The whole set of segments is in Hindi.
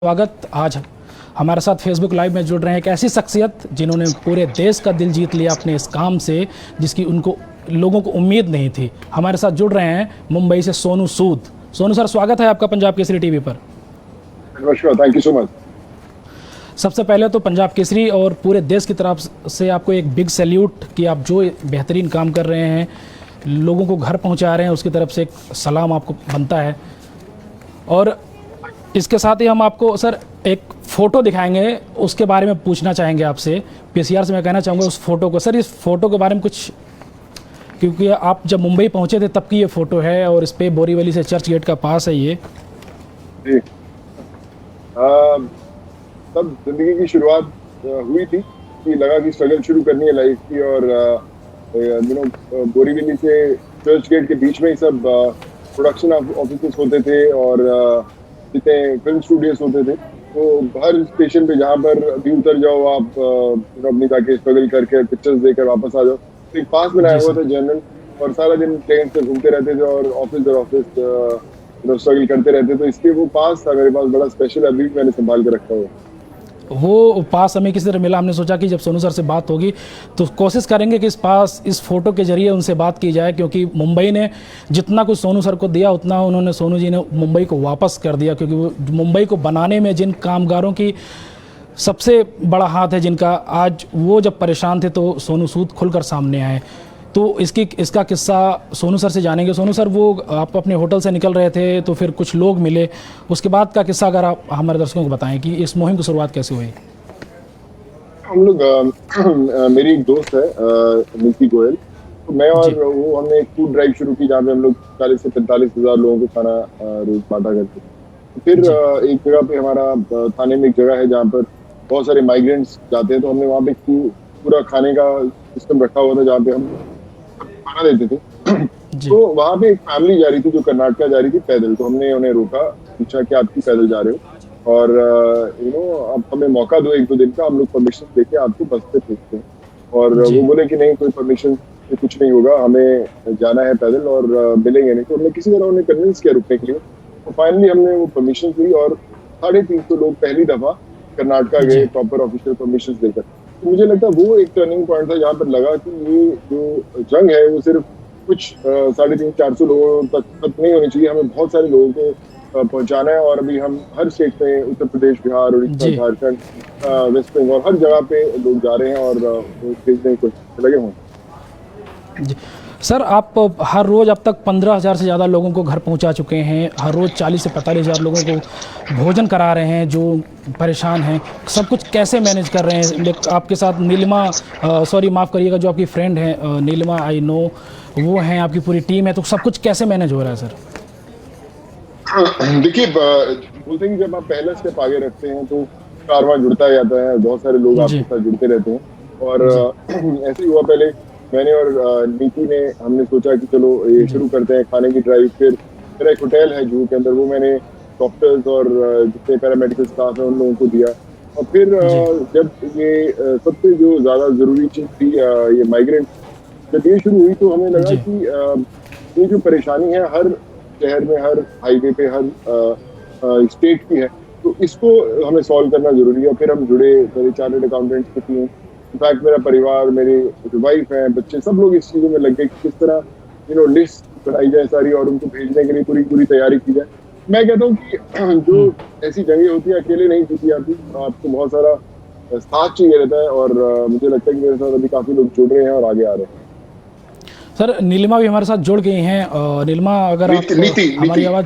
स्वागत। आज हमारे साथ फेसबुक लाइव में जुड़ रहे हैं एक ऐसी शख्सियत जिन्होंने पूरे देश का दिल जीत लिया अपने इस काम से, जिसकी उनको लोगों को उम्मीद नहीं थी। हमारे साथ जुड़ रहे हैं मुंबई से सोनू सूद। सोनू सर, स्वागत है आपका पंजाब केसरी टीवी पर। नमस्कार, थैंक यू सो मच। सबसे पहले तो पंजाब केसरी और पूरे देश की तरफ से आपको एक बिग सैल्यूट कि आप जो बेहतरीन काम कर रहे हैं, लोगों को घर पहुँचा रहे हैं, उसकी तरफ से एक सलाम आपको बनता है। और इसके साथ ही हम आपको सर एक फ़ोटो दिखाएंगे, उसके बारे में पूछना चाहेंगे आपसे। पीसीआर से मैं कहना चाहूँगा उस फ़ोटो को, सर इस फ़ोटो के बारे में कुछ, क्योंकि आप जब मुंबई पहुँचे थे तब की ये फ़ोटो है और इस पे बोरीवली से चर्च गेट का पास है ये जी। तब जिंदगी की शुरुआत हुई थी कि लगा कि स्ट्रगल शुरू करनी है लाइफ की, और बोरीवली से चर्च गेट के बीच में ही सब प्रोडक्शन ऑफिस होते थे और जितने फिल्म स्टूडियोज होते थे। तो हर स्टेशन पे जहाँ पर भी उतर जाओ आप अपनी जाके स्ट्रगल करके पिक्चर्स देकर वापस आ जाओ। तो एक पास बनाया हुआ था जनरल, और सारा दिन ट्रेन से घूमते रहते थे और ऑफिस स्ट्रगल करते रहते। तो इसलिए वो पास था मेरे पास बड़ा स्पेशल, अभी भी मैंने संभाल के रखा हुआ। वो पास हमें किसी तरह मिला। हमने सोचा कि जब सोनू सर से बात होगी तो कोशिश करेंगे कि इस फ़ोटो के जरिए उनसे बात की जाए, क्योंकि मुंबई ने जितना कुछ सोनू सर को दिया उतना उन्होंने सोनू जी ने मुंबई को वापस कर दिया। क्योंकि वो मुंबई को बनाने में जिन कामगारों की सबसे बड़ा हाथ है, जिनका आज वो जब परेशान थे तो सोनू सूद खुलकर सामने आए। तो इसका किस्सा सोनू सर से जानेंगे। सोनू सर, वो आप अपने होटल से निकल रहे थे तो फिर कुछ लोग मिले, उसके बाद का किस्सा अगर आप हमारे दर्शकों को बताएं कि इस मुहिम की शुरुआत कैसे हुई। हम लोग मेरी एक दोस्त है नीति गोयल, तो मैं और वो हमने एक फूड ड्राइव शुरू की जहाँ पे हम लोग 40 से 45 हज़ार लोगों को खाना रोज बांटा करते थे। फिर एक जगह पे हमारा थाने में एक जगह है जहाँ पर बहुत सारे माइग्रेंट्स जाते हैं, तो हमने वहाँ पे पूरा खाने का सिस्टम रखा हुआ था जहाँ पे हम खाना देते थे। तो वहाँ पे एक फैमिली जा रही थी जो कर्नाटका जा रही थी पैदल। तो हमने उन्हें रोका, पूछा कि आप क्यों पैदल जा रहे हो, और आप हमें मौका दो एक दो दिन का, हम लोग परमिशन देके आपको बस पे भेजते हैं। और वो बोले कि नहीं, कोई परमिशन से कुछ नहीं होगा, हमें जाना है पैदल और मिलेंगे नहीं। तो हमने किसी तरह उन्हें कन्विंस किया रुकने के लिए। तो फाइनली हमने वो परमिशन ली और 350 लोग पहली दफा कर्नाटका गए प्रॉपर ऑफिशियल परमिशन देकर। मुझे लगता है वो एक टर्निंग पॉइंट था जहाँ पर लगा कि ये जो जंग है वो सिर्फ कुछ 350-400 लोगों तक नहीं होनी चाहिए, हमें बहुत सारे लोगों को पहुंचाना है। और अभी हम हर स्टेट में, उत्तर प्रदेश, बिहार, उड़ीसा, झारखंड, वेस्ट बंगाल, हर जगह पे लोग जा रहे हैं और भेजने की कोशिश लगे हों। सर, आप हर रोज़ अब तक 15,000 से ज़्यादा लोगों को घर पहुंचा चुके हैं। हर रोज़ 40 से 45 हज़ार लोगों को भोजन करा रहे हैं जो परेशान हैं। सब कुछ कैसे मैनेज कर रहे हैं? आपके साथ नीलिमा, सॉरी माफ़ करिएगा, जो आपकी फ्रेंड है नीलिमा, आई नो, वो हैं, आपकी पूरी टीम है। तो सब कुछ कैसे मैनेज हो रहा है सर? देखिए, बोलते हैं कि जब आप पहला स्टेप आगे रखते हैं तो कारवां जुड़ता जाता है, बहुत सारे लोग आपके साथ जुड़ते रहते हैं। और ऐसे ही हुआ, पहले मैंने और नीति ने हमने सोचा कि चलो ये शुरू करते हैं खाने की ड्राइव। फिर मेरा एक होटल है जूहू के अंदर, वो मैंने डॉक्टर्स और जितने पैरामेडिकल स्टाफ है उन लोगों को दिया। और फिर जब ये सबसे जो ज़्यादा ज़रूरी चीज़ थी, ये माइग्रेंट, जब ये शुरू हुई तो हमें लगा कि ये जो परेशानी है हर शहर में, हर हाईवे पे, हर स्टेट की है, तो इसको हमें सॉल्व करना जरूरी है। फिर हम जुड़े, मेरे चार्टर्ड अकाउंटेंट्स की टीम, इनफैक्ट मेरा परिवार, मेरे जो वाइफ है, बच्चे, सब लोग इस चीज़ों में लग गए कि किस तरह लिस्ट बनाई जाए सारी और उनको भेजने के लिए पूरी तैयारी की जाए। मैं कहता हूँ कि जो ऐसी जंगें होती हैं अकेले नहीं जीती जाती, आपको बहुत सारा साथ चाहिए रहता है। और मुझे लगता है कि मेरे साथ अभी काफ़ी लोग जुड़ रहे हैं और आगे आ रहे हैं। सर, नीलिमा भी हमारे साथ जुड़ गई हैं। नीलिमा, अगर आप हमारी आवाज़,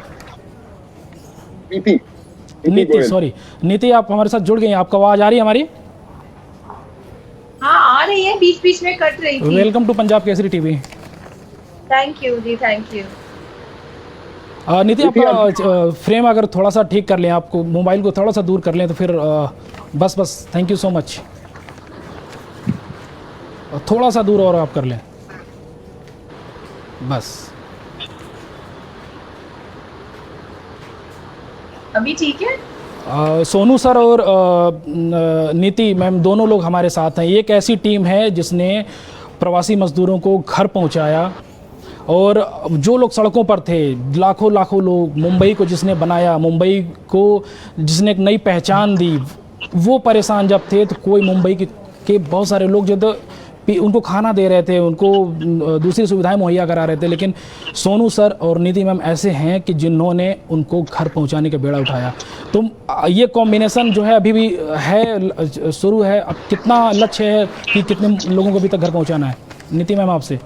नीति, सॉरी नीति, आप हमारे साथ जुड़ गई हैं, आपको आवाज़ आ रही है हमारी? हाँ, आ रही है, बीच बीच में कट रही थी। Welcome to Punjab Kesari TV. Thank you जी, थैंक यू। नीति, आपका फ्रेम अगर थोड़ा सा ठीक कर लें, आपको मोबाइल को थोड़ा सा दूर कर लें तो फिर बस थैंक यू सो मच। थोड़ा सा दूर और आप कर लें बस। अभी ठीक है? सोनू सर और नीति मैम दोनों लोग हमारे साथ हैं। ये एक ऐसी टीम है जिसने प्रवासी मजदूरों को घर पहुंचाया और जो लोग सड़कों पर थे, लाखों लाखों लोग, मुंबई को जिसने बनाया, मुंबई को जिसने एक नई पहचान दी, वो परेशान जब थे तो कोई मुंबई के बहुत सारे लोग जो तो उनको खाना दे रहे थे, उनको दूसरी सुविधाएं मुहैया करा रहे थे, लेकिन सोनू सर और निधि मैम ऐसे हैं कि जिन्होंने उनको घर पहुंचाने का बेड़ा उठाया। तो ये कॉम्बिनेशन जो है अभी भी है, शुरू है। अब कितना लक्ष्य है कि कितने लोगों को अभी तक घर पहुंचाना है, निधि मैम आपसे?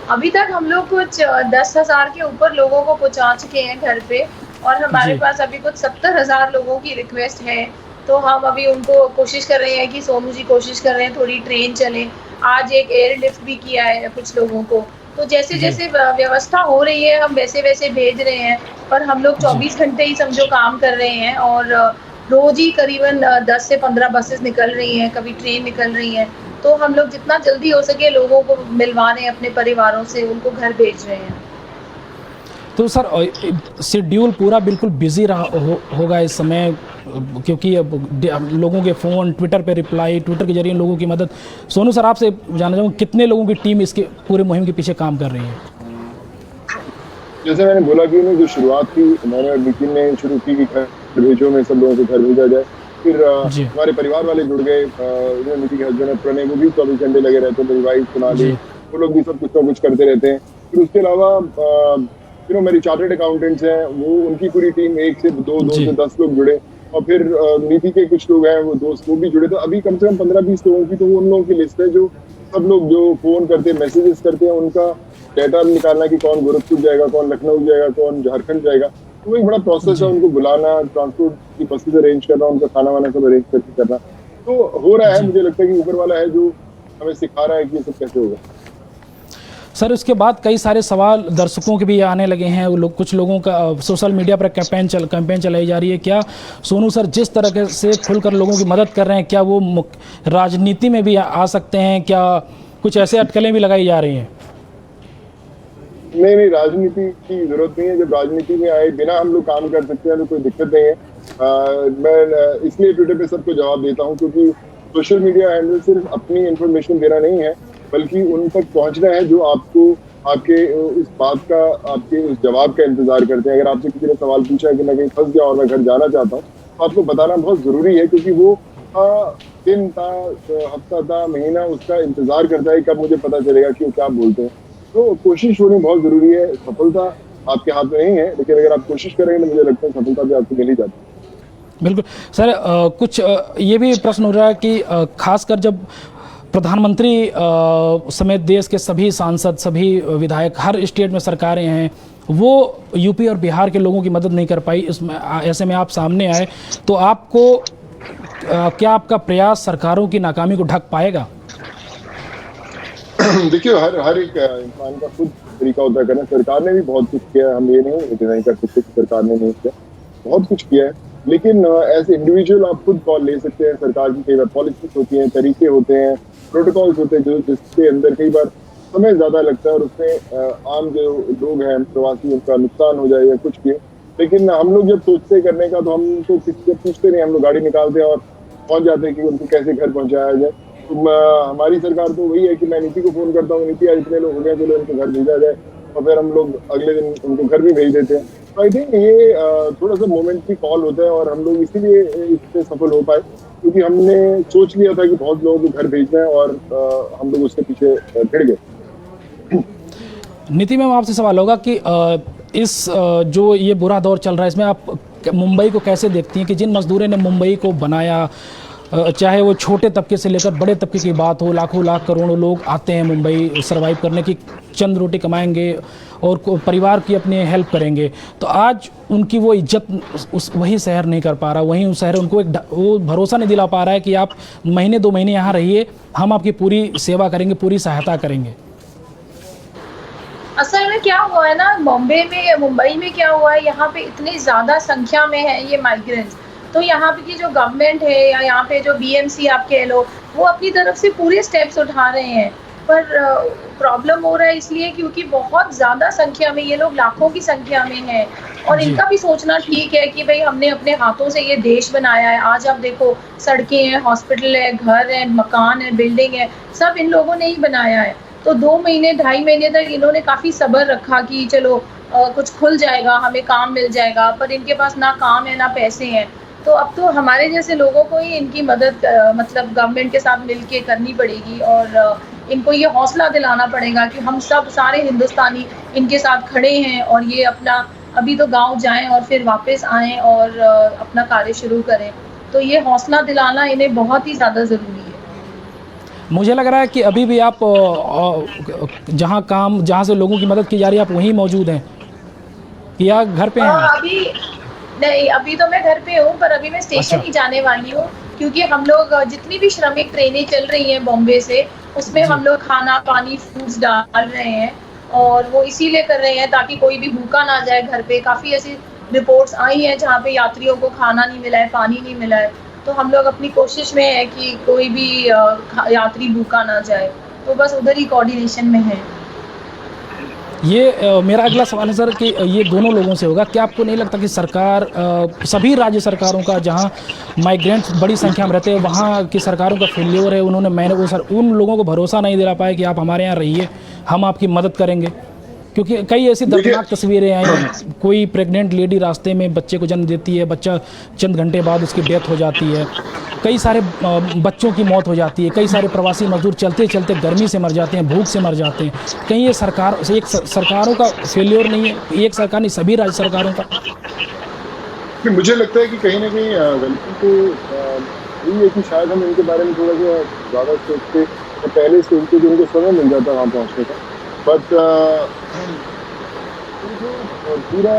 अभी तक हम लोग कुछ 10,000 के ऊपर लोगों को पहुंचा चुके हैं घर पे, और हमारे पास अभी कुछ 70,000 लोगों की रिक्वेस्ट है। तो हम अभी उनको कोशिश कर रहे हैं कि सोनू जी कोशिश कर रहे हैं थोड़ी ट्रेन चले। आज एक एयर लिफ्ट भी किया है कुछ लोगों को। तो जैसे जैसे व्यवस्था हो रही है हम वैसे वैसे भेज रहे हैं, पर हम लोग 24 घंटे ही समझो काम कर रहे हैं, और रोज ही करीबन 10 से 15 बसेस निकल रही हैं, कभी ट्रेन निकल रही हैं। तो हम लोग जितना जल्दी हो सके लोगों को मिलवा रहे हैं अपने परिवारों से, उनको घर भेज रहे हैं। तो सर शेड्यूल पूरा बिल्कुल बिजी होगा इस समय, क्योंकि अब लोगों के फ़ोन, ट्विटर पे रिप्लाई, ट्विटर के जरिए लोगों की मदद। सोनू सर आपसे जानना चाहूँगा कितने लोगों की टीम इसके पूरे मुहिम के पीछे काम कर रही है? जैसे मैंने बोला कि जो शुरुआत थी मैंने और नितिन ने शुरू की कि घर भेजो में सब लोगों को घर भेजा जाए। फिर हमारे परिवार वाले जुड़ गए, नितिन के हस्बैंड प्रणय, वो भी 24 घंटे लगे रहते हैं, मेरी वाइफ सोनाली, वो लोग भी सब कुछ ना कुछ करते रहते हैं। फिर उसके अलावा मेरी चार्टर्ड अकाउंटेंट्स हैं, वो उनकी पूरी टीम 1 से 2 से 10 लोग जुड़े, और फिर नीति के कुछ लोग हैं वो दोस्त, वो भी जुड़े। तो अभी कम से कम 15-20 लोगों की तो वो उन लोगों की लिस्ट है जो सब लोग जो फोन करते हैं, मैसेजेस करते हैं, उनका डाटा निकालना कि कौन गोरखपुर जाएगा, कौन लखनऊ जाएगा, कौन झारखंड जाएगा। तो एक बड़ा प्रोसेस है, उनको बुलाना, ट्रांसपोर्ट की बसेज अरेंज करना, उनका खाना वाना सब अरेंज करके करना। तो हो रहा है, मुझे लगता है कि ऊपर वाला है जो हमें सिखा रहा है कि ये सब कैसे होगा। सर उसके बाद कई सारे सवाल दर्शकों के भी आने लगे हैं, वो लोग, कुछ लोगों का सोशल मीडिया पर कैंपेन चलाई जा रही है। क्या सोनू सर जिस तरह से खुलकर लोगों की मदद कर रहे हैं, क्या वो राजनीति में भी आ सकते हैं? क्या कुछ ऐसे अटकलें भी लगाई जा रही हैं? नहीं, राजनीति की जरूरत नहीं है। जब राजनीति में आए बिना हम लोग काम कर सकते हैं तो कोई दिक्कत नहीं है। मैं इसलिए ट्विटर पे सबको जवाब देता हूँ, क्योंकि सोशल मीडिया हैंडल सिर्फ अपनी इंफॉर्मेशन देना नहीं है, बल्कि उन तक पहुंचना है जो आपको आपके उस बात का, आपके उस जवाब का इंतजार करते हैं। अगर आपसे किसी ने सवाल पूछा है कि मैं कहीं फंस गया और मैं घर जाना चाहता हूँ, तो आपको बताना बहुत जरूरी है, क्योंकि वो दिन था, हफ्ता था, महीना उसका इंतजार करता है कब मुझे पता चलेगा कि वो क्या बोलते हैं। तो कोशिश होनी बहुत जरूरी है। सफलता आपके हाथ में नहीं है, लेकिन अगर आप कोशिश करेंगे तो मुझे लगता है सफलता भी आपको मिल ही जाती है। बिल्कुल सर, कुछ ये भी प्रश्न हो रहा है कि खासकर जब प्रधानमंत्री समेत देश के सभी सांसद, सभी विधायक, हर स्टेट में सरकारें हैं, वो यूपी और बिहार के लोगों की मदद नहीं कर पाई, इसमें ऐसे में आप सामने आए, तो आपको क्या आपका प्रयास सरकारों की नाकामी को ढक पाएगा? देखिए, हर एक इंसान का खुद तरीका होता है करना। सरकार ने भी बहुत कुछ किया है, हम ये नहीं कर सकते कि सरकार ने नहीं किया, बहुत कुछ किया है। लेकिन एज इंडिविजुअल आप खुद कॉल ले सकते हैं। सरकार की कई बार पॉलिसीज होती हैं, तरीके होते हैं, प्रोटोकॉल्स होते हैं, जो जिसके अंदर कई बार समय ज्यादा लगता है और उसमें आम जो लोग हैं प्रवासी, उनका नुकसान हो जाए या कुछ भी। लेकिन हम लोग जब सोचते हैं करने का, तो हम तो किसी से पूछते नहीं, हम लोग गाड़ी निकालते हैं और पहुंच जाते हैं कि उनको कैसे घर पहुंचाया जाए। तो हमारी सरकार तो वही है कि मैं नीति को फोन करता हूँ, नीति आज इतने लोग हो गए, चलो उनको घर भेजा जाए, और फिर हम लोग अगले दिन उनको घर भी भेज देते हैं। तो आई थिंक ये थोड़ा सा मोमेंट की कॉल होता है, और हम लोग इसीलिए इससे सफल हो पाए, क्योंकि हमने सोच लिया था कि बहुत लोगों को घर भेजना है, और हम लोग उसके पीछे भिड़ गए। नीति मैम, आपसे सवाल होगा कि इस जो ये बुरा दौर चल रहा है, इसमें आप मुंबई को कैसे देखती हैं कि जिन मजदूरों ने मुंबई को बनाया, चाहे वो छोटे तबके से लेकर बड़े तबके की बात हो, लाखों लाख करोड़ों लोग आते हैं मुंबई सर्वाइव करने की, चंद रोटी कमाएंगे और परिवार की अपनी हेल्प करेंगे, तो आज उनकी वो इज्जत वही शहर नहीं कर पा रहा, वहीं उस शहर उनको वो भरोसा नहीं दिला पा रहा है कि आप महीने 2 महीने यहाँ रहिए, हम आपकी पूरी सेवा करेंगे, पूरी सहायता करेंगे। असल में क्या हुआ है ना, मुंबई में क्या हुआ है, यहाँ पे इतनी ज़्यादा संख्या में है ये माइग्रेंट्स, तो यहाँ पे की जो गवर्नमेंट है या यहाँ पे जो बीएमसी आप कह लो, वो अपनी तरफ से पूरे स्टेप्स उठा रहे हैं, पर प्रॉब्लम हो रहा है इसलिए क्योंकि बहुत ज़्यादा संख्या में ये लोग, लाखों की संख्या में हैं, और इनका भी सोचना ठीक है कि भाई हमने अपने हाथों से ये देश बनाया है। आज आप देखो, सड़कें हैं, हॉस्पिटल है, घर है, मकान है, बिल्डिंग है, सब इन लोगों ने ही बनाया है। तो 2 महीने 2.5 महीने तक इन्होंने काफ़ी सब्र रखा कि चलो कुछ खुल जाएगा, हमें काम मिल जाएगा, पर इनके पास ना काम है ना पैसे हैं। तो अब तो हमारे जैसे लोगों को ही इनकी मदद मतलब गवर्नमेंट के साथ मिलके करनी पड़ेगी और इनको ये हौसला दिलाना पड़ेगा कि हम सब सारे हिंदुस्तानी इनके साथ खड़े हैं और ये अपना अभी तो गाँव जाएँ और फिर वापस आएँ और अपना कार्य शुरू करें। तो ये हौसला दिलाना इन्हें बहुत ही ज़्यादा ज़रूरी है। मुझे लग रहा है कि अभी भी आप जहाँ से लोगों की मदद की जा रही है आप वहीं मौजूद हैं या घर पे हैं? अभी नहीं, अभी तो मैं घर पे हूँ, पर अभी मैं स्टेशन ही जाने वाली हूँ क्योंकि हम लोग जितनी भी श्रमिक ट्रेनें चल रही हैं बॉम्बे से, उसमें हम लोग खाना पानी फ्रूट्स डाल रहे हैं और वो इसीलिए कर रहे हैं ताकि कोई भी भूखा ना जाए घर पे। काफ़ी ऐसी रिपोर्ट्स आई हैं जहाँ पे यात्रियों को खाना नहीं मिला है, पानी नहीं मिला है, तो हम लोग अपनी कोशिश में है कि कोई भी यात्री भूखा ना जाए, तो बस उधर ही कोऑर्डिनेशन में है। ये मेरा अगला सवाल है सर कि ये दोनों लोगों से होगा, क्या आपको नहीं लगता कि सरकार सभी राज्य सरकारों का जहाँ माइग्रेंट्स बड़ी संख्या में रहते हैं वहाँ की सरकारों का फेल्योर है, उन लोगों को भरोसा नहीं दिला पाए कि आप हमारे यहाँ रहिए, हम आपकी मदद करेंगे? क्योंकि कई ऐसी दर्दनाक तस्वीरें आई हैं, कोई प्रेग्नेंट लेडी रास्ते में बच्चे को जन्म देती है, बच्चा चंद घंटे बाद उसकी डेथ हो जाती है, कई सारे बच्चों की मौत हो जाती है, कई सारे प्रवासी मजदूर चलते चलते गर्मी से मर जाते हैं, भूख से मर जाते हैं। कहीं ये सरकारों का फेल्योर नहीं है, एक सरकार नहीं सभी राज्य सरकारों का? मुझे लगता है कि कहीं ना कहीं गलती तो यही है कि शायद हम इनके बारे में थोड़ा सा ज़्यादा सोचते पहले से उनको जो उनको समय मिल जाता वहाँ पहुँचने का। बट पूरा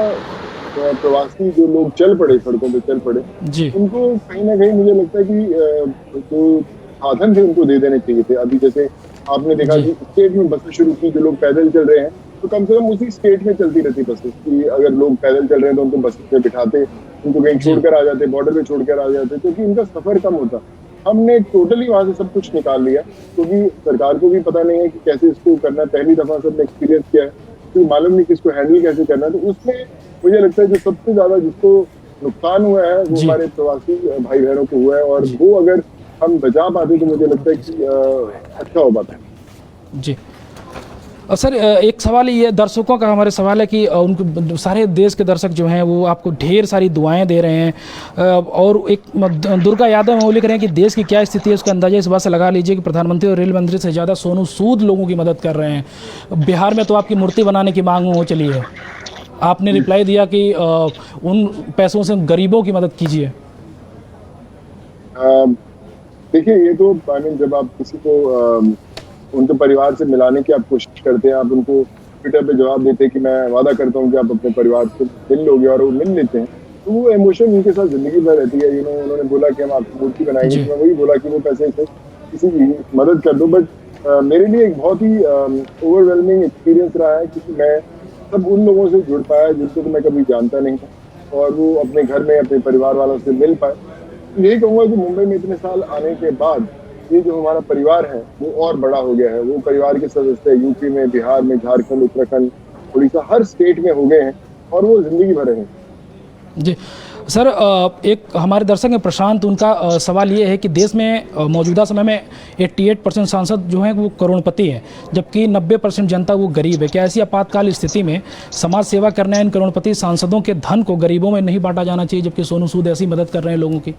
प्रवासी जो लोग चल पड़े, सड़कों पे चल पड़े जी, उनको कहीं ना कहीं मुझे लगता है कि जो साधन थे उनको दे देने चाहिए थे। अभी जैसे आपने देखा कि स्टेट में बसें शुरू की, जो लोग पैदल चल रहे हैं तो कम से कम उसी स्टेट में चलती रहती बसें कि अगर लोग पैदल चल रहे हैं तो उनको बस पे बिठाते, उनको कहीं छोड़कर आ जाते, बॉर्डर पे छोड़कर आ जाते, क्योंकि उनका सफर कम होता। हमने टोटली वहां से सब कुछ निकाल लिया क्योंकि सरकार को भी पता नहीं है कि कैसे इसको करना है। पहली दफा सबने एक्सपीरियंस किया है तो मालूम नहीं कि इसको हैंडल कैसे करना है। तो उसमें मुझे लगता है जो सबसे ज्यादा जिसको नुकसान हुआ है वो हमारे प्रवासी भाई बहनों को हुआ है और वो अगर हम बचा पाते तो मुझे लगता है कि अच्छा हो पाता है। जी सर, एक सवाल ये दर्शकों का हमारे सवाल है कि उनको सारे देश के दर्शक जो हैं वो आपको ढेर सारी दुआएं दे रहे हैं और एक दुर्गा यादव वो लिख रहे हैं कि देश की क्या स्थिति है उसका अंदाजा इस बात से लगा लीजिए कि प्रधानमंत्री और रेल मंत्री से ज़्यादा सोनू सूद लोगों की मदद कर रहे हैं। बिहार में तो आपकी मूर्ति बनाने की मांग हो चली है, आपने रिप्लाई दिया कि उन पैसों से गरीबों की मदद कीजिए। देखिए ये तो जब आप किसी को उनके परिवार से मिलाने की आप कोशिश करते हैं, आप उनको ट्विटर पे जवाब देते हैं कि मैं वादा करता हूँ कि आप अपने परिवार से मिल लोगे और वो मिल लेते हैं, तो वो इमोशन उनके साथ जिंदगी भर रहती है। उन्होंने बोला कि हम आपकी मूर्ति बनाएंगे, तो मैं वही बोला कि वो पैसे से किसी की मदद कर दो। बट मेरे लिए एक बहुत ही ओवरवेलमिंग एक्सपीरियंस रहा है क्योंकि मैं सब उन लोगों से जुड़ पाया जिनको मैं कभी जानता नहीं था और वो अपने घर में अपने परिवार वालों से मिल पाए। यही कहूँगा कि मुंबई में इतने साल आने के बाद ये जो हमारा परिवार है वो और बड़ा हो गया है। वो परिवार के सदस्य यूपी में, बिहार में, झारखंड, उत्तराखंड, उड़ीसा हर स्टेट में हो गए हैं और वो जिंदगी भर रहेंगे। जी सर, एक हमारे दर्शक हैं प्रशांत, उनका सवाल ये है कि देश में मौजूदा समय में 88% सांसद जो हैं वो करोड़पति हैं जबकि 90% जनता वो गरीब है। क्या ऐसी आपातकाल स्थिति में समाज सेवा करना इन करोड़पति सांसदों के धन को गरीबों में नहीं बांटा जाना चाहिए जबकि सोनू सूद ऐसी मदद कर रहे हैं लोगों की?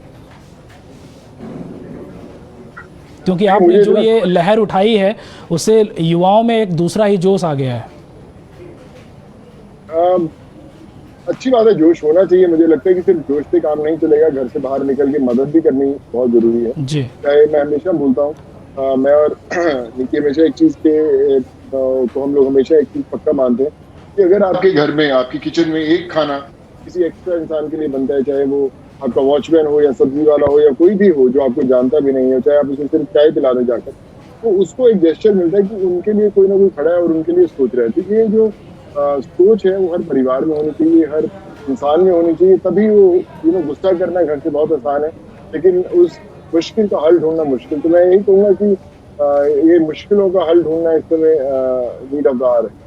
क्योंकि आपने जो ये लहर उठाई है उससे युवाओं में एक दूसरा ही जोश आ गया है। अच्छी बात है, जोश होना चाहिए। मुझे लगता है कि सिर्फ जोश से काम नहीं चलेगा, घर से बाहर निकल के मदद भी करनी बहुत जरूरी है जी। चाहे मैं हमेशा बोलता हूँ, मैं और निकी हमेशा एक चीज के तो हम लोग हमेशा एक चीज पक्का मानते हैं कि अगर आपके घर में, आपकी किचन में एक खाना किसी एक्स्ट्रा इंसान के लिए बनता है, चाहे वो आपका वॉचमैन हो या सब्जी वाला हो या कोई भी हो जो आपको जानता भी नहीं है, चाहे आप उसे सिर्फ चाय पिला दें जाकर, तो उसको एक जेस्चर मिलता है कि उनके लिए कोई ना कोई खड़ा है और उनके लिए सोच रहा है। तो ये जो सोच है वो हर परिवार में होनी चाहिए, हर इंसान में होनी चाहिए, तभी वो गुस्सा करना घर से बहुत आसान है लेकिन उस मुश्किल का हल ढूंढना मुश्किल। तो मैं यही कहूँगा कि ये मुश्किलों का हल ढूंढना इस समय नीड ऑफ द आवर है।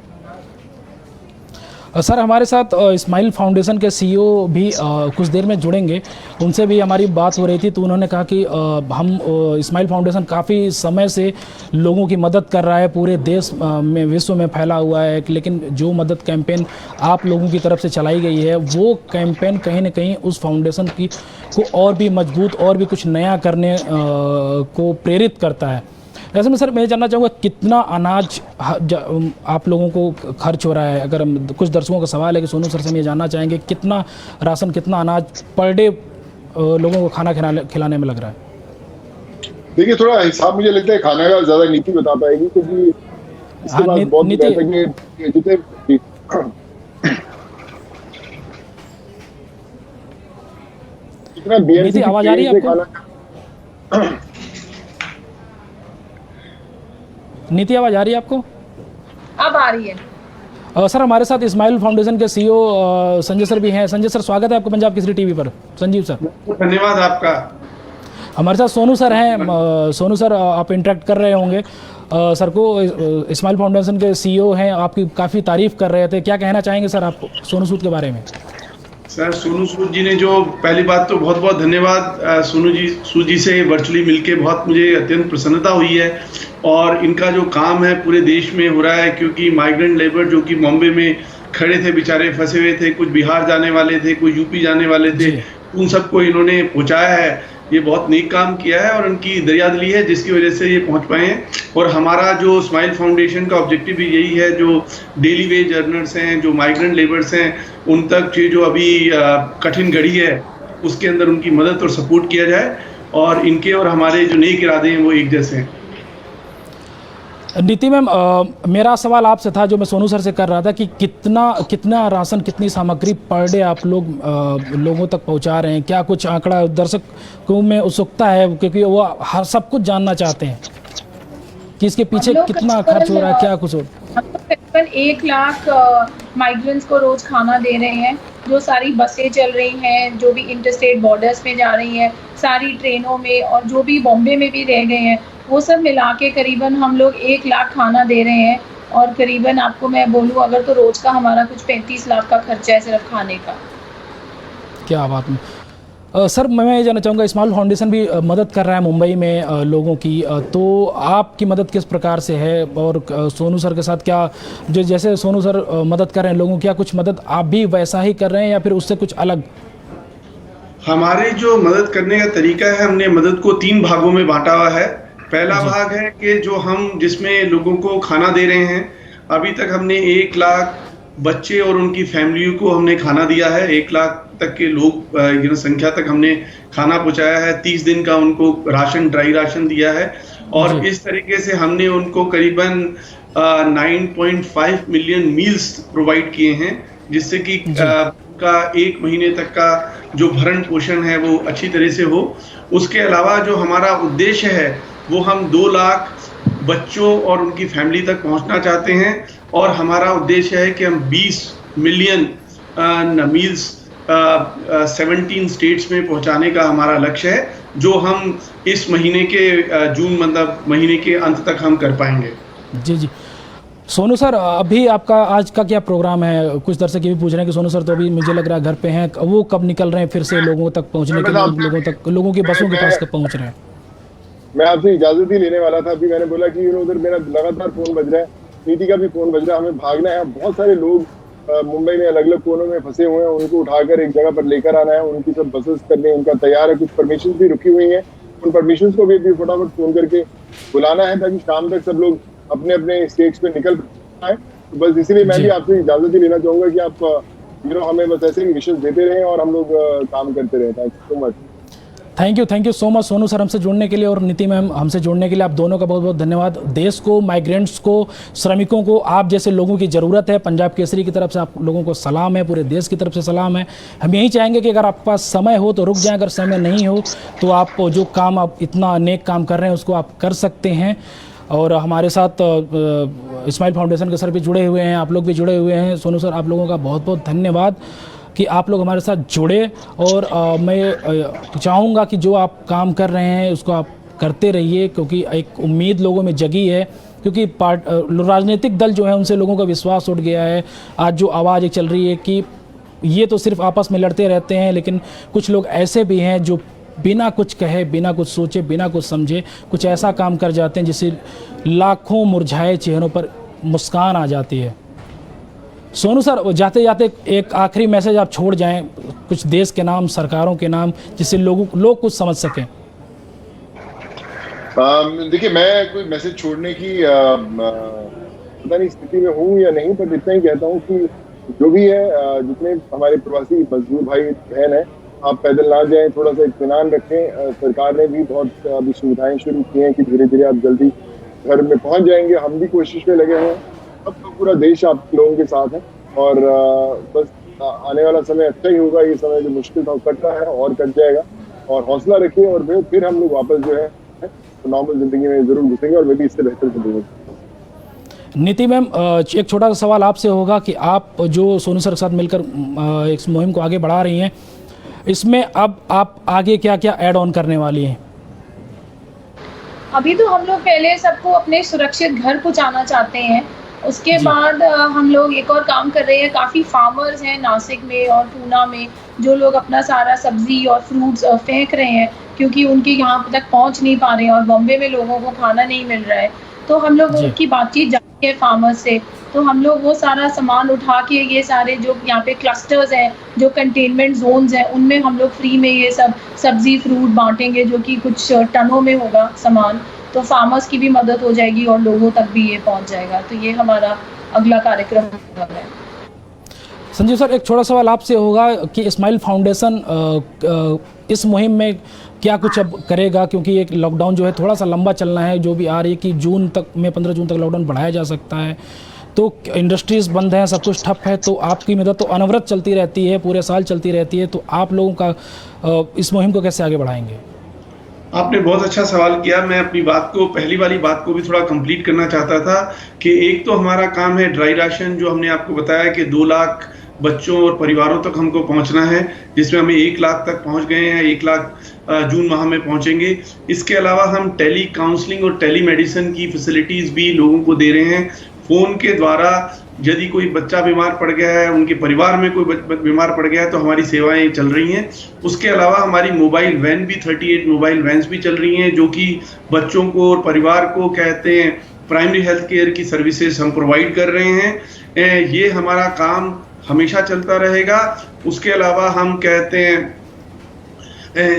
सर हमारे साथ इस्माइल फाउंडेशन के सीईओ भी कुछ देर में जुड़ेंगे, उनसे भी हमारी बात हो रही थी तो उन्होंने कहा कि हम इस्माइल फाउंडेशन काफ़ी समय से लोगों की मदद कर रहा है, पूरे देश में विश्व में फैला हुआ है, लेकिन जो मदद कैंपेन आप लोगों की तरफ से चलाई गई है वो कैंपेन कहीं ना कहीं उस फाउंडेशन की को और भी मजबूत और भी कुछ नया करने को प्रेरित करता है। ऐसे में सर मैं जानना चाहूँगा कितना अनाज आप लोगों को खर्च हो रहा है? अगर हम कुछ दर्शकों का सवाल है कि सोनू सर से हम ये जानना चाहेंगे कितना राशन, कितना अनाज पर डे लोगों को खाना खिलाने में लग रहा है? देखिए थोड़ा हिसाब मुझे लगता है खाना का ज्यादा नीति बता पाएगी, क्योंकि इसके बाद बहुत जितने नीति आवाज आ रही है आपको? नीति आवाज आ रही है आपको? अब आ रही है। सर हमारे साथ इस्माइल फाउंडेशन के सीईओ संजय सर भी हैं। संजय सर स्वागत है आपको पंजाब केसरी टीवी पर। संजीव सर धन्यवाद आपका। हमारे साथ सोनू सर हैं। सोनू सर आप इंटरेक्ट कर रहे होंगे सर को, इस्माइल फाउंडेशन के सीईओ हैं, आपकी काफ़ी तारीफ कर रहे थे, क्या कहना चाहेंगे सर आप सोनू सूद के बारे में? सर सोनू सूद जी ने जो पहली बात तो बहुत बहुत धन्यवाद। सोनू जी सूद जी से वर्चुअली मिलके बहुत मुझे अत्यंत प्रसन्नता हुई है, और इनका जो काम है पूरे देश में हो रहा है, क्योंकि माइग्रेंट लेबर जो कि बॉम्बे में खड़े थे, बेचारे फंसे हुए थे, कुछ बिहार जाने वाले थे, कुछ यूपी जाने वाले थे, उन सबको इन्होंने पहुंचाया है। ये बहुत नेक काम किया है और उनकी दरियादिली है जिसकी वजह से ये पहुंच पाए हैं। और हमारा जो स्माइल फाउंडेशन का ऑब्जेक्टिव भी यही है, जो डेली वेज अर्नर्स हैं, जो माइग्रेंट लेबर्स हैं, उन तक ये जो अभी कठिन घड़ी है उसके अंदर उनकी मदद और सपोर्ट किया जाए, और इनके और हमारे जो नेक इरादे हैं वो एक जैसे हैं। नीति मैम मेरा सवाल आपसे था जो मैं सोनू सर से कर रहा था कि कितना राशन, कितनी सामग्री पर डे आप लोगों तक पहुंचा रहे हैं? क्या कुछ आंकड़ा दर्शकों में उत्सुकता है, क्योंकि वो हर सब कुछ जानना चाहते हैं कि इसके पीछे कितना खर्च हो रहा है, क्या कुछ हो? हम तो तकरीबन 1 लाख माइग्रेंट्स को रोज खाना दे रहे हैं। जो सारी बसें चल रही हैं, जो भी इंटरस्टेट बॉर्डर्स में जा रही हैं, सारी ट्रेनों में, और जो भी बॉम्बे में भी रह गए हैं, वो सब मिला के करीबन हम लोग 1 लाख खाना दे रहे हैं। और करीबन आपको मैं बोलूँ अगर तो रोज का हमारा कुछ 35 लाख का खर्चा है सिर्फ खाने का। क्या बात है। सर मैं ये जानना चाहूँगा इस्माइल फाउंडेशन भी मदद कर रहा है मुंबई में लोगों की, तो आपकी मदद किस प्रकार से है? और सोनू सर के साथ क्या, जो जैसे सोनू सर मदद कर रहे हैं लोगों की, क्या कुछ मदद आप भी वैसा ही कर रहे हैं या फिर उससे कुछ अलग? हमारे जो मदद करने का तरीका है, हमने मदद को 3 भागों में बांटा हुआ है। पहला भाग है कि जो हम जिसमें लोगों को खाना दे रहे हैं, अभी तक हमने 1 लाख बच्चे और उनकी फैमिलियों को हमने खाना दिया है। 1 लाख तक के लोग संख्या तक हमने खाना पहुंचाया है। 30 दिन का उनको राशन, ड्राई राशन दिया है, और इस तरीके से हमने उनको करीबन 9.5 मिलियन मील्स प्रोवाइड किए हैं, जिससे कि का 1 महीने तक का जो भरण पोषण है वो अच्छी तरह से हो। उसके अलावा जो हमारा उद्देश्य है वो हम 2 लाख बच्चों और उनकी फैमिली तक पहुंचना चाहते हैं, और हमारा उद्देश्य है कि हम 20 मिलियन मील्स 17 स्टेट्स में पहुंचाने का हमारा लक्ष्य है, जो हम इस महीने के जून मतलब महीने के अंत तक हम कर पाएंगे। जी। सोनू सर अभी आपका आज का क्या प्रोग्राम है? कुछ दर्शक ये भी पूछ रहे हैं कि सोनू सर तो अभी मुझे लग रहा है घर पे हैं, वो कब निकल रहे हैं फिर से लोगों तक पहुंचने के लिए, लोगों की बसों के पास कब पहुंच रहे हैं? मैं आपसे इजाजत ही लेने वाला था। अभी मैंने बोला कि उधर मेरा लगातार फोन बज रहा है, नीति का भी फोन बज रहा है, हमें भागना है। बहुत सारे लोग मुंबई में अलग अलग कोनों में फंसे हुए हैं, उनको उठाकर एक जगह पर लेकर आना है, उनकी सब बसेस करने उनका तैयार है। कुछ परमिशन भी रुकी हुई हैं, उन परमिशन को भी फटाफट फोन करके बुलाना है ताकि शाम तक सब लोग अपने अपने स्टेट्स पे निकल पाए। तो बस इसीलिए मैं भी आपसे इजाजत ही लेना चाहूंगा कि आप हमें बस ऐसे ही विशेष देते रहें और हम लोग काम करते रहें। Thank you so much. Thank you so much Sonu sir हमसे जुड़ने के लिए, और नीति मैम हमसे जुड़ने के लिए। आप दोनों का बहुत बहुत धन्यवाद। देश को, माइग्रेंट्स को, श्रमिकों को, आप जैसे लोगों की ज़रूरत है। पंजाब केसरी की तरफ से आप लोगों को सलाम है, पूरे देश की तरफ से सलाम है। हम यही चाहेंगे कि अगर आपके पास समय हो तो रुक जाएं, अगर समय नहीं हो तो आप जो काम आप इतना नेक काम कर रहे हैं उसको आप कर सकते हैं। और हमारे साथ इस्माइल फाउंडेशन के सर भी जुड़े हुए हैं, आप लोग भी जुड़े हुए हैं। सोनू सर आप लोगों का बहुत बहुत धन्यवाद कि आप लोग हमारे साथ जुड़े, और मैं चाहूँगा कि जो आप काम कर रहे हैं उसको आप करते रहिए, क्योंकि एक उम्मीद लोगों में जगी है क्योंकि राजनीतिक दल जो है उनसे लोगों का विश्वास उठ गया है। आज जो आवाज़ एक चल रही है कि ये तो सिर्फ आपस में लड़ते रहते हैं, लेकिन कुछ लोग ऐसे भी हैं जो बिना कुछ कहे, बिना कुछ सोचे, बिना कुछ समझे कुछ ऐसा काम कर जाते हैं जिससे लाखों मुरझाए चेहरों पर मुस्कान आ जाती है। सोनू सर, जाते जाते एक आखिरी मैसेज आप छोड़ जाएं कुछ देश के नाम, सरकारों के नाम, जिससे लोग कुछ समझ सकें। देखिए, मैं कोई मैसेज छोड़ने की पता नहीं स्थिति में हूँ या नहीं, पर इतना ही कहता हूँ कि जो भी है, जितने हमारे प्रवासी मजदूर भाई बहन हैं, आप पैदल ना जाएं, थोड़ा सा इत्मीनान रखें। सरकार ने भी बहुत अभी सुविधाएं शुरू की हैं कि धीरे धीरे आप जल्दी घर में पहुंच जाएंगे। हम भी कोशिश में लगे हैं, अब तो पूरा देश आप लोगों के साथ है और बस आने वाला समय अच्छा ही होगा। ये समय जो मुश्किल था वो कट रहा है और कट जाएगा, और हौसला रखिए और फिर हम लोग वापस जो है नॉर्मल जिंदगी में जरूर घुसेंगे और वे भी इससे बेहतर जिंदगी। नीति मैम, एक छोटा सा सवाल आपसे होगा कि आप जो सोनू सर के साथ मिलकर इस मुहिम को आगे बढ़ा रही हैं, इसमें अब आप आगे क्या क्या ऐड ऑन करने वाली हैं? अभी तो हम लोग पहले सबको अपने सुरक्षित घर पहुंचाना चाहते हैं। उसके बाद हम लोग एक और काम कर रहे हैं। काफ़ी फार्मर्स हैं नासिक में और पूना में जो लोग अपना सारा सब्जी और फ्रूट्स फेंक रहे हैं क्योंकि उनके यहाँ तक पहुँच नहीं पा रहे हैं और बॉम्बे में लोगों को खाना नहीं मिल रहा है। तो हम लोग उनकी बातचीत जारी है फार्मर्स से, तो हम लोग वो सारा सामान उठा के ये सारे जो यहाँ पे क्लस्टर्स हैं, जो कंटेनमेंट जोन्स हैं, उनमें हम लोग फ्री में ये सब सब्जी फ्रूट बांटेंगे, जो कि कुछ टनों में होगा सामान। तो फार्मर्स की भी मदद हो जाएगी और लोगों तक भी ये पहुंच जाएगा। तो ये हमारा अगला कार्यक्रम है। संजीव सर, एक छोटा सवाल आपसे होगा कि स्माइल फाउंडेशन इस मुहिम में क्या कुछ अब करेगा, क्योंकि एक लॉकडाउन जो है थोड़ा सा लंबा चलना है, जो भी आ रही है कि जून तक में 15 जून तक लॉकडाउन बढ़ाया जा सकता है, तो इंडस्ट्रीज़ बंद हैं, सब कुछ ठप है, तो आपकी मदद तो अनवरत चलती रहती है, पूरे साल चलती रहती है, तो आप लोगों का इस मुहिम को कैसे आगे बढ़ाएंगे? आपने बहुत अच्छा सवाल किया। मैं अपनी बात को, पहली वाली बात को भी थोड़ा कंप्लीट करना चाहता था कि एक तो हमारा काम है ड्राई राशन, जो हमने आपको बताया कि 2 लाख बच्चों और परिवारों तक हमको पहुंचना है, जिसमें हमें 1 लाख तक पहुंच गए हैं, 1 लाख जून माह में पहुंचेंगे। इसके अलावा हम टेली काउंसलिंग और टेली मेडिसिन की फैसिलिटीज़ भी लोगों को दे रहे हैं। फ़ोन के द्वारा यदि कोई बच्चा बीमार पड़ गया है, उनके परिवार में कोई बीमार पड़ गया है, तो हमारी सेवाएं चल रही हैं। उसके अलावा हमारी मोबाइल वैन भी 38 मोबाइल वैन्स भी चल रही हैं, जो कि बच्चों को और परिवार को कहते हैं प्राइमरी हेल्थ केयर की सर्विसेज हम प्रोवाइड कर रहे हैं। ये हमारा काम हमेशा चलता रहेगा। उसके अलावा हम कहते हैं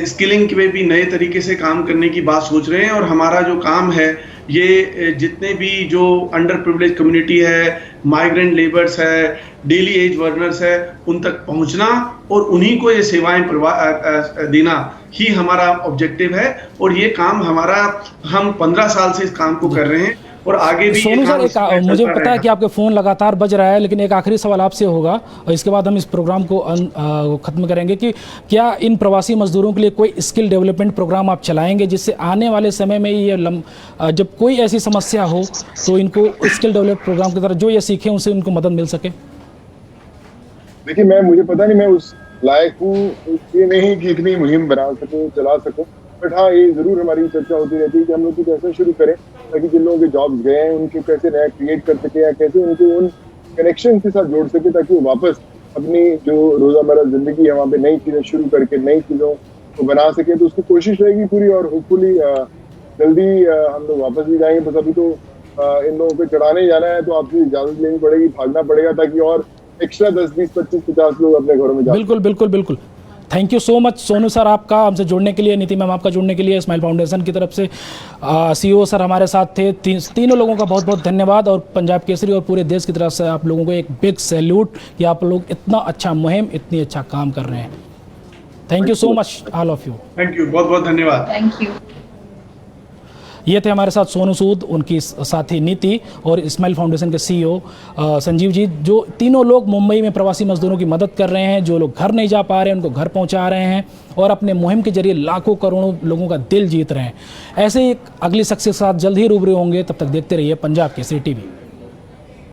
स्किलिंग में भी नए तरीके से काम करने की बात सोच रहे हैं, और हमारा जो काम है ये जितने भी जो अंडर प्रिविलेज कम्युनिटी है, माइग्रेंट लेबर्स है, डेली एज वर्कर्स है, उन तक पहुंचना और उन्हीं को ये सेवाएं देना ही हमारा ऑब्जेक्टिव है। और ये काम हमारा, हम 15 साल से इस काम को कर रहे हैं और आगे भी। सोनू सर, मुझे पता है कि आपके फ़ोन लगातार बज रहा है, लेकिन एक आखिरी सवाल आपसे होगा और इसके बाद हम इस प्रोग्राम को ख़त्म करेंगे कि क्या इन प्रवासी मजदूरों के लिए कोई स्किल डेवलपमेंट प्रोग्राम आप चलाएंगे, जिससे आने वाले समय में ये जब कोई ऐसी समस्या हो तो इनको स्किल डेवलपमेंट प्रोग्राम की तरह जो ये सीखें उनसे उनको मदद मिल सके? देखिए, मुझे पता नहीं मैं उस लायक हूँ ये नहीं कि इतनी मुहिम बना सकूँ, चला सकूँ, बट हाँ, ये जरूर हमारी चर्चा होती रहती है कि हम लोग कुछ ऐसा शुरू करें ताकि जिन लोगों के जॉब्स गए हैं उनको कैसे नया क्रिएट कर सके, या कैसे उनको उन कनेक्शन के साथ जोड़ सके ताकि वो वापस अपनी जो रोजामर्रा जिंदगी है वहाँ पे नई चीजें शुरू करके नई चीजों को बना सके। तो उसकी कोशिश रहेगी पूरी, और होपफुली जल्दी हम लोग वापस भी जाएंगे। बस अभी तो इन लोगों को चढ़ाने जाना है, तो आपसे इजाजत लेनी पड़ेगी, भागना पड़ेगा ताकि और एक्स्ट्रा 10, 20, 25, 50 लोग अपने घरों में जाए। बिल्कुल बिल्कुल बिल्कुल। Thank you so much Sonu sir, आपका हमसे जुड़ने के लिए, नीति मैम आपका जुड़ने के लिए, स्माइल फाउंडेशन की तरफ से CEO सर हमारे साथ थे। तीनों लोगों का बहुत बहुत धन्यवाद, और पंजाब केसरी और पूरे देश की तरफ से आप लोगों को एक बिग सैल्यूट कि आप लोग इतना अच्छा मुहिम, इतनी अच्छा काम कर रहे हैं। Thank you so much all of you. Thank you, बहुत बहुत धन्यवाद। Thank you. ये थे हमारे साथ सोनू सूद, उनकी साथी नीति और स्माइल फाउंडेशन के CEO संजीव जी, जो तीनों लोग मुंबई में प्रवासी मजदूरों की मदद कर रहे हैं। जो लोग घर नहीं जा पा रहे हैं उनको घर पहुंचा रहे हैं और अपने मुहिम के जरिए लाखों करोड़ों लोगों का दिल जीत रहे हैं। ऐसे ही अगली शख्स के साथ जल्द ही रूबरू होंगे, तब तक देखते रहिए पंजाब केसरी TV।